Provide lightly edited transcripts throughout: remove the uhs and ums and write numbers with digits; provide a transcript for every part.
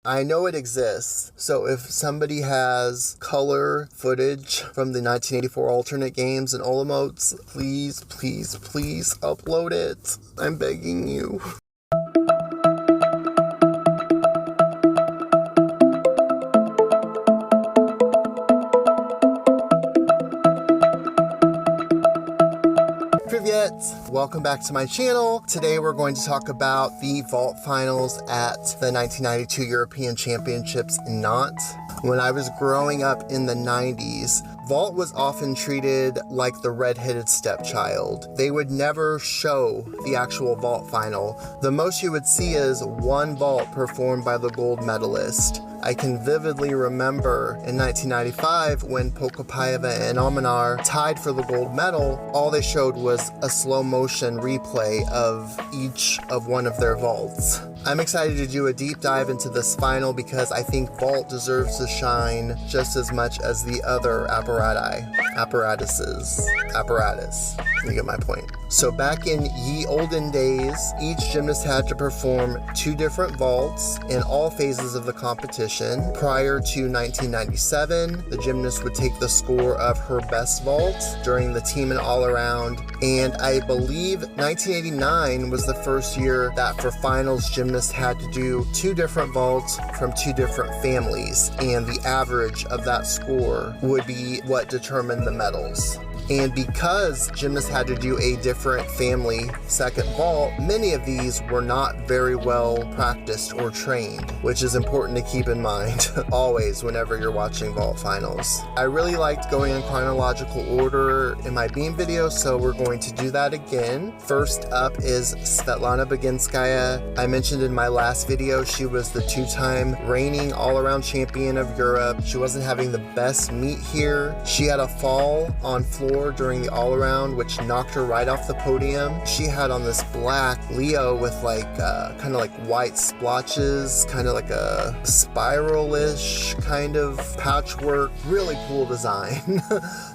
I know it exists, so if somebody has color footage from the 1984 alternate games and Olympics, please, please, please upload it. I'm begging you. Welcome back to my channel. Today we're going to talk about the vault finals at the 1992 European Championships in Nantes. When I was growing up in the 90s, vault was often treated like the red-headed stepchild. They would never show the actual vault final. The most you would see is one vault performed by the gold medalist. I can vividly remember in 1995 when Pokapaeva and Almanar tied for the gold medal, all they showed was a slow motion replay of each of one of their vaults. I'm excited to do a deep dive into this final because I think vault deserves to shine just as much as the other apparatus. You get my point. So back in ye olden days, each gymnast had to perform 2 different vaults in all phases of the competition. Prior to 1997, the gymnast would take the score of her best vault during the team and all around. And I believe 1989 was the first year that for finals, gymnasts had to do 2 different vaults from 2 different families. And the average of that score would be what determined the medals. And because gymnasts had to do a different family second vault, many of these were not very well practiced or trained, which is important to keep in mind always whenever you're watching vault finals. I really liked going in chronological order in my beam video, so we're going to do that again. First up is Svetlana Boginskaya. I mentioned in my last video she was the 2-time reigning all-around champion of Europe. She wasn't having the best meet here. She had a fall on floor during the all-around, which knocked her right off the podium. She had on this black Leo with like kind of like white splotches, kind of like a spiral-ish kind of patchwork. Really cool design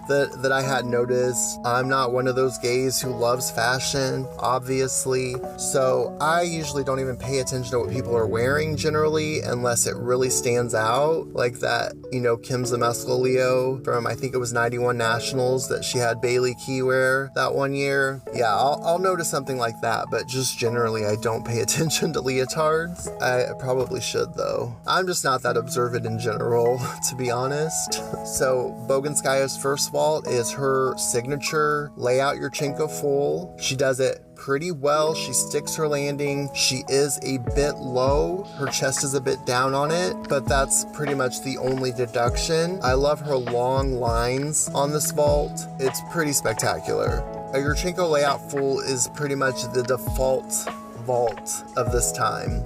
that I had noticed. I'm not one of those gays who loves fashion, obviously, so I usually don't even pay attention to what people are wearing generally unless it really stands out, like that, you know, Kim Zmeskal Leo from, I think it was 91 Nationals that she had Bailey Key wear that one year. Yeah, I'll notice something like that, but just generally I don't pay attention to leotards. I probably should though. I'm just not that observant in general, to be honest. So Boginskaya's first vault is her signature layout Yurchenko full. She does it pretty well. She sticks her landing. She is a bit low. Her chest is a bit down on it, but that's pretty much the only deduction. I love her long lines on this vault. It's pretty spectacular. A Yurchenko layout full is pretty much the default vault of this time.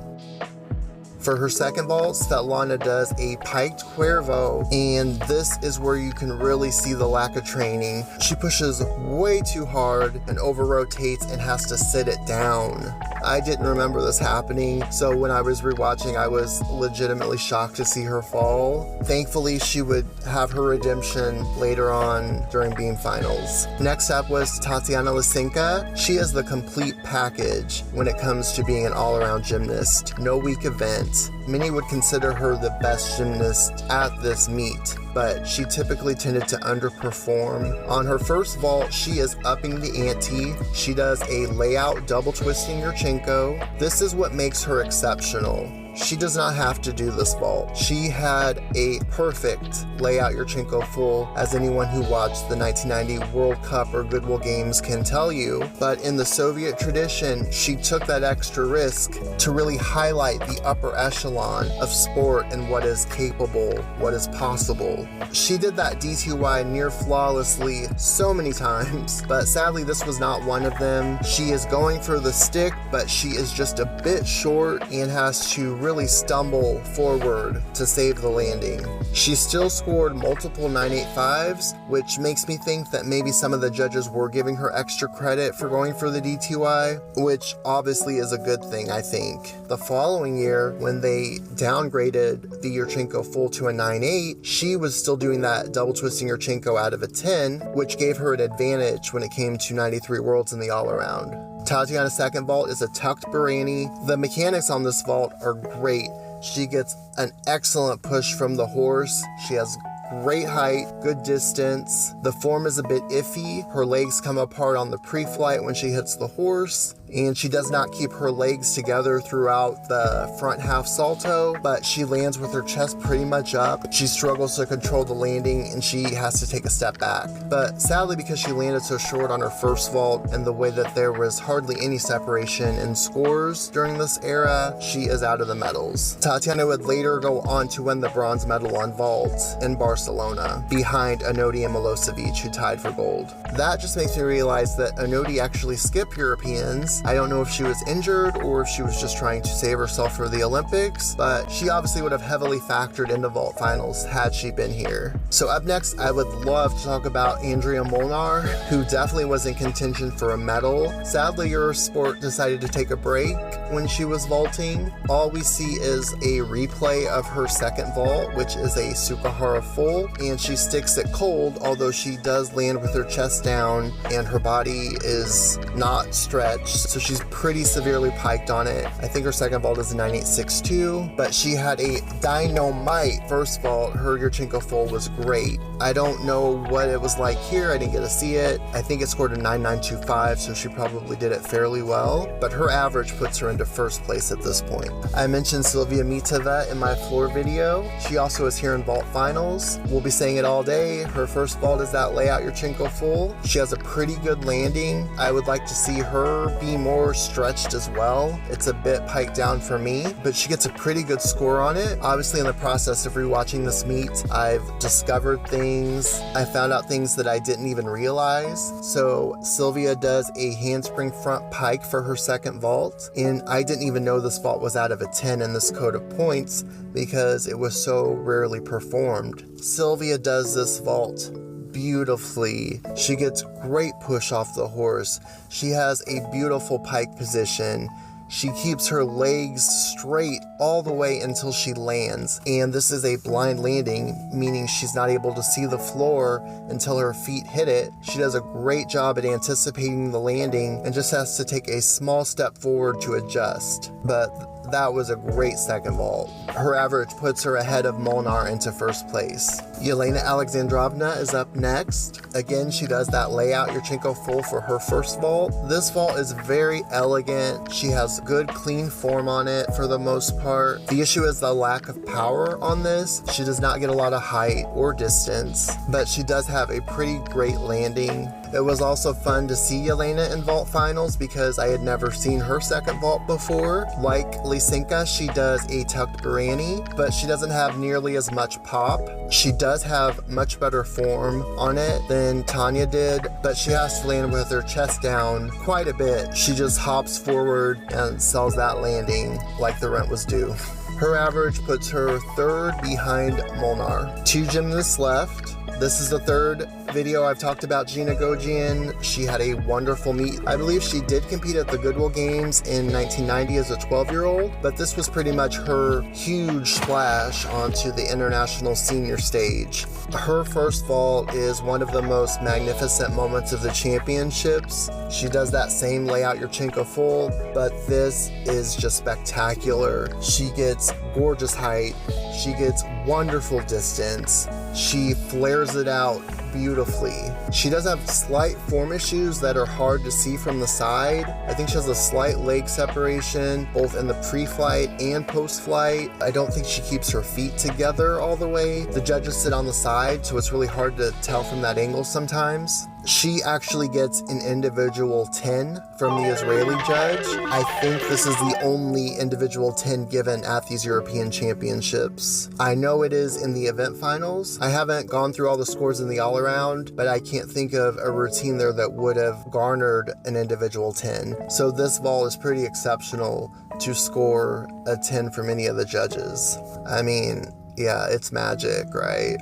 For her second vault, Svetlana does a piked cuervo, and this is where you can really see the lack of training. She pushes way too hard and over-rotates and has to sit it down. I didn't remember this happening, so when I was rewatching, I was legitimately shocked to see her fall. Thankfully, she would have her redemption later on during beam finals. Next up was Tatiana Lysenko. She is the complete package when it comes to being an all-around gymnast. No weak event. Many would consider her the best gymnast at this meet, but she typically tended to underperform. On her first vault, she is upping the ante. She does a layout double twisting Yurchenko. This is what makes her exceptional. She does not have to do this vault. She had a perfect layout Yurchenko full, as anyone who watched the 1990 World Cup or Goodwill Games can tell you. But in the Soviet tradition, she took that extra risk to really highlight the upper echelon of sport and what is capable, what is possible. She did that DTY near flawlessly so many times, but sadly this was not one of them. She is going for the stick, but she is just a bit short and has to really stumble forward to save the landing. She still scored multiple 985s, which makes me think that maybe some of the judges were giving her extra credit for going for the DTY, which obviously is a good thing, I think. The following year, when they downgraded the Yurchenko full to a 9.8, she was still doing that double twisting Yurchenko out of a 10, which gave her an advantage when it came to 93 Worlds in the all-around. Tatiana's second vault is a tucked Barani. The mechanics on this vault are great. She gets an excellent push from the horse. She has great height, good distance. The form is a bit iffy. Her legs come apart on the pre-flight when she hits the horse, and she does not keep her legs together throughout the front half salto, but she lands with her chest pretty much up. She struggles to control the landing and she has to take a step back. But sadly, because she landed so short on her first vault and the way that there was hardly any separation in scores during this era, she is out of the medals. Tatiana would later go on to win the bronze medal on vault in Barcelona, behind Anodi and Milosevic, who tied for gold. That just makes me realize that Anodi actually skipped Europeans. I don't know if she was injured or if she was just trying to save herself for the Olympics, but she obviously would have heavily factored into vault finals had she been here. So up next, I would love to talk about Andrea Molnar, who definitely was in contention for a medal. Sadly, Eurosport decided to take a break when she was vaulting. All we see is a replay of her second vault, which is a Sukahara full, and she sticks it cold, although she does land with her chest down and her body is not stretched, so she's pretty severely piked on it. I think her second vault is a 9862, but she had a dynamite first vault. Her Yurchenko full was great. I don't know what it was like here. I didn't get to see it. I think it scored a 9925, so she probably did it fairly well, but her average puts her into first place at this point. I mentioned Sylvia Miteva in my floor video. She also is here in vault finals. We'll be saying it all day. Her first vault is that layout Yurchenko full. She has a pretty good landing. I would like to see her be more stretched as well. It's a bit piked down for me, but she gets a pretty good score on it. Obviously, in the process of rewatching this meet, I've discovered things. I found out things that I didn't even realize. So Sylvia does a handspring front pike for her second vault, and I didn't even know this vault was out of a 10 in this code of points because it was so rarely performed. Sylvia does this vault beautifully. She gets great push off the horse. She has a beautiful pike position. She keeps her legs straight all the way until she lands, and this is a blind landing, meaning she's not able to see the floor until her feet hit it. She does a great job at anticipating the landing and just has to take a small step forward to adjust, but that was a great second vault. Her average puts her ahead of Molnar into first place. Elena Alexandrovna is up next. Again, she does that layout Yurchenko full for her first vault. This vault is very elegant. She has good clean form on it for the most part. The issue is the lack of power on this. She does not get a lot of height or distance, but she does have a pretty great landing. It was also fun to see Elena in vault finals because I had never seen her second vault before. Like Lysenko, she does a tucked Barani, but she doesn't have nearly as much pop. She does have much better form on it than Tanya did, but she has to land with her chest down quite a bit. She just hops forward and sells that landing like the rent was due. Her average puts her third behind Molnar. 2 gymnasts left. This is the third video I've talked about Gina Gogian. She had a wonderful meet. I believe she did compete at the Goodwill Games in 1990 as a 12-year-old, but this was pretty much her huge splash onto the international senior stage. Her first vault is one of the most magnificent moments of the championships. She does that same layout Yurchenko full, but this is just spectacular. She gets gorgeous height. She gets wonderful distance. She flares it out beautifully. She does have slight form issues that are hard to see from the side. I think she has a slight leg separation both in the pre-flight and post-flight. I don't think she keeps her feet together all the way. The judges sit on the side, so it's really hard to tell from that angle sometimes. She actually gets an individual 10 from the Israeli judge. I think this is the only individual 10 given at these European Championships. I know it is in the event finals. I haven't gone through all the scores in the all-around, but I can't think of a routine there that would have garnered an individual 10. So this vault is pretty exceptional to score a 10 from any of the judges. I mean, yeah, it's magic, right?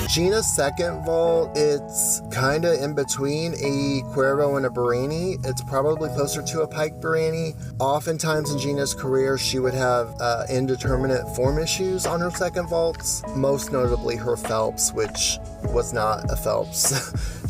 Gina's second vault, it's kind of in between a Cuervo and a Barani. It's probably closer to a pike Barani. Oftentimes in Gina's career, she would have indeterminate form issues on her second vaults, most notably her Phelps, which was not a Phelps.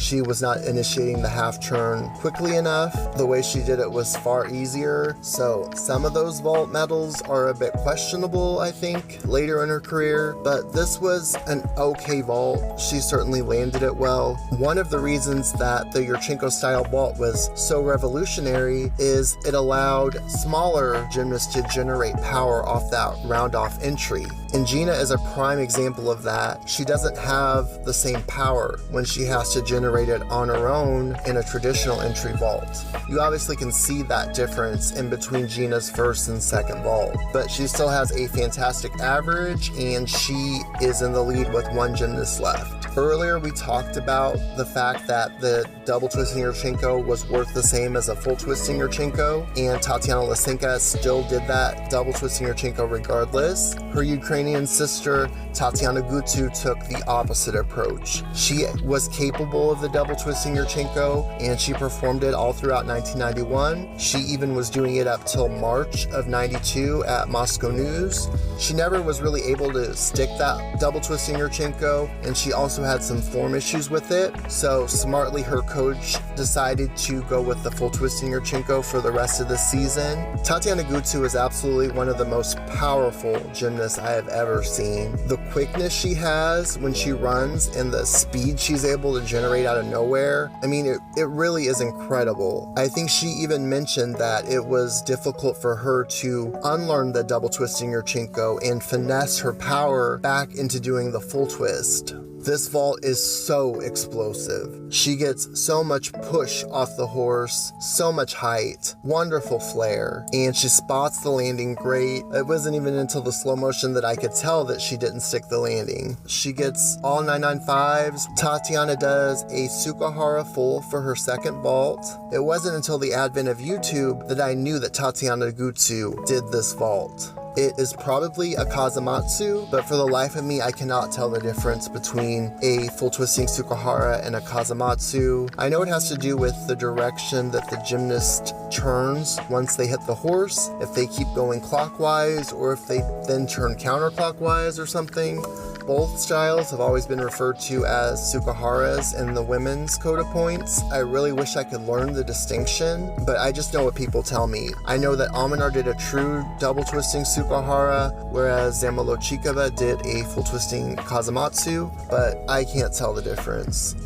she was not initiating the half turn quickly enough. The way she did it was far easier. So some of those vault medals are a bit questionable, I think, later in her career, but this was an okay vault. She certainly landed it well. One of the reasons that the Yurchenko style vault was so revolutionary is it allowed smaller gymnasts to generate power off that round-off entry. And Gina is a prime example of that. She doesn't have the same power when she has to generate it on her own in a traditional entry vault. You obviously can see that difference in between Gina's first and second vault, but she still has a fantastic average, and she is in the lead with one gymnast left. Earlier, we talked about the fact that the double twisting Yurchenko was worth the same as a full twisting Yurchenko, and Tatiana Lysenko still did that double twisting Yurchenko regardless. Her Ukrainian sister, Tatiana Gutsu, took the opposite approach. She was capable of the double twisting Yurchenko, and she performed it all throughout 1991. She even was doing it up till March of 92 at Moscow News. She never was really able to stick that double twisting Yurchenko, and she also had some form issues with it. So smartly, her coach decided to go with the full twisting Yurchenko for the rest of the season. Tatiana Gutsu is absolutely one of the most powerful gymnasts I have ever seen. The quickness she has when she runs and the speed she's able to generate out of nowhere, I mean, it really is incredible. I think she even mentioned that it was difficult for her to unlearn the double twisting Yurchenko and finesse her power back into doing the full twist. This vault is so explosive. She gets so much push off the horse, so much height, wonderful flair, and she spots the landing great. It wasn't even until the slow motion that I could tell that she didn't stick the landing. She gets all 995s. Tatiana does a Sukahara full for her second vault. It wasn't until the advent of YouTube that I knew that Tatiana Gutsu did this vault. It is probably a Kazamatsu, but for the life of me, I cannot tell the difference between a full twisting Sukahara and a Kazamatsu. I know it has to do with the direction that the gymnast turns once they hit the horse, if they keep going clockwise or if they then turn counterclockwise or something. Both styles have always been referred to as Sukaharas in the women's code of points. I really wish I could learn the distinction, but I just know what people tell me. I know that Almanar did a true double twisting Sukahara, whereas Zamolochikova did a full twisting Kazamatsu, but I can't tell the difference.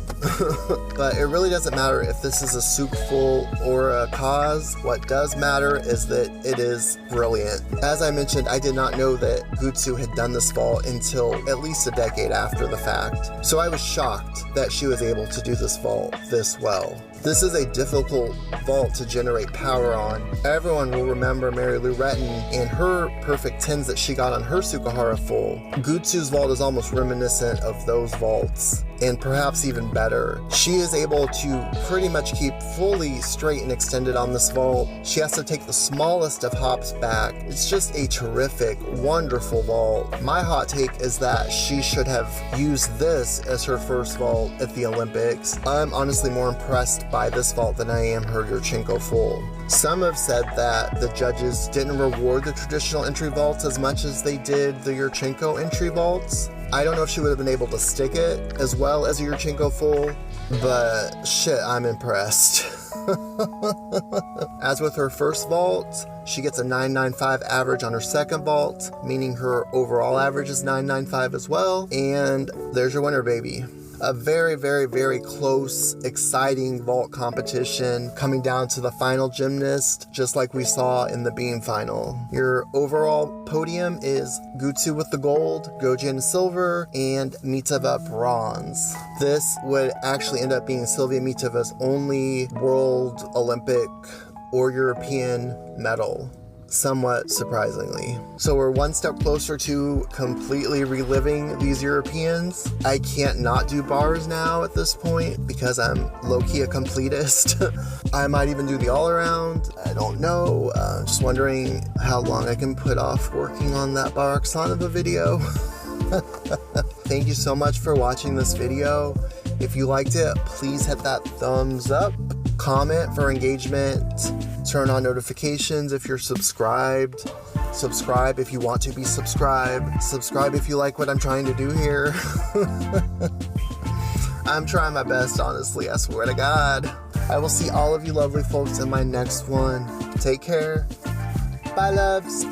But it really doesn't matter if this is a Suk full or a Kaz. What does matter is that it is brilliant. As I mentioned, I did not know that Gutsu had done this vault until at least a decade after the fact. So I was shocked that she was able to do this vault this well. This is a difficult vault to generate power on. Everyone will remember Mary Lou Retton and her perfect 10s that she got on her Sukahara full. Gutsu's vault is almost reminiscent of those vaults, and perhaps even better. She is able to pretty much keep fully straight and extended on this vault. She has to take the smallest of hops back. It's just a terrific, wonderful vault. My hot take is that she should have used this as her first vault at the Olympics. I'm honestly more impressed by this vault than I am her Yurchenko full. Some have said that the judges didn't reward the traditional entry vaults as much as they did the Yurchenko entry vaults. I don't know if she would have been able to stick it as well as a Yurchenko full, but shit, I'm impressed. As with her first vault, she gets a 995 average on her second vault, meaning her overall average is 995 as well, and there's your winner, baby. A very, very, very close, exciting vault competition coming down to the final gymnast, just like we saw in the beam final. Your overall podium is Gutsu with the gold, Gojin silver, and Mitova bronze. This would actually end up being Sylvia Mitova's only World, Olympic, or European medal. Somewhat surprisingly. So we're one step closer to completely reliving these Europeans. I can't not do bars now at this point because I'm low-key a completist. I might even do the all-around. I don't know. Just wondering how long I can put off working on that bar Oksana video. Thank you so much for watching this video. If you liked it, please hit that thumbs up. Comment for engagement. Turn on notifications if you're subscribed. Subscribe if you want to be subscribed. Subscribe if you like what I'm trying to do here. I'm trying my best, honestly. I swear to God. I will see all of you lovely folks in my next one. Take care. Bye, loves.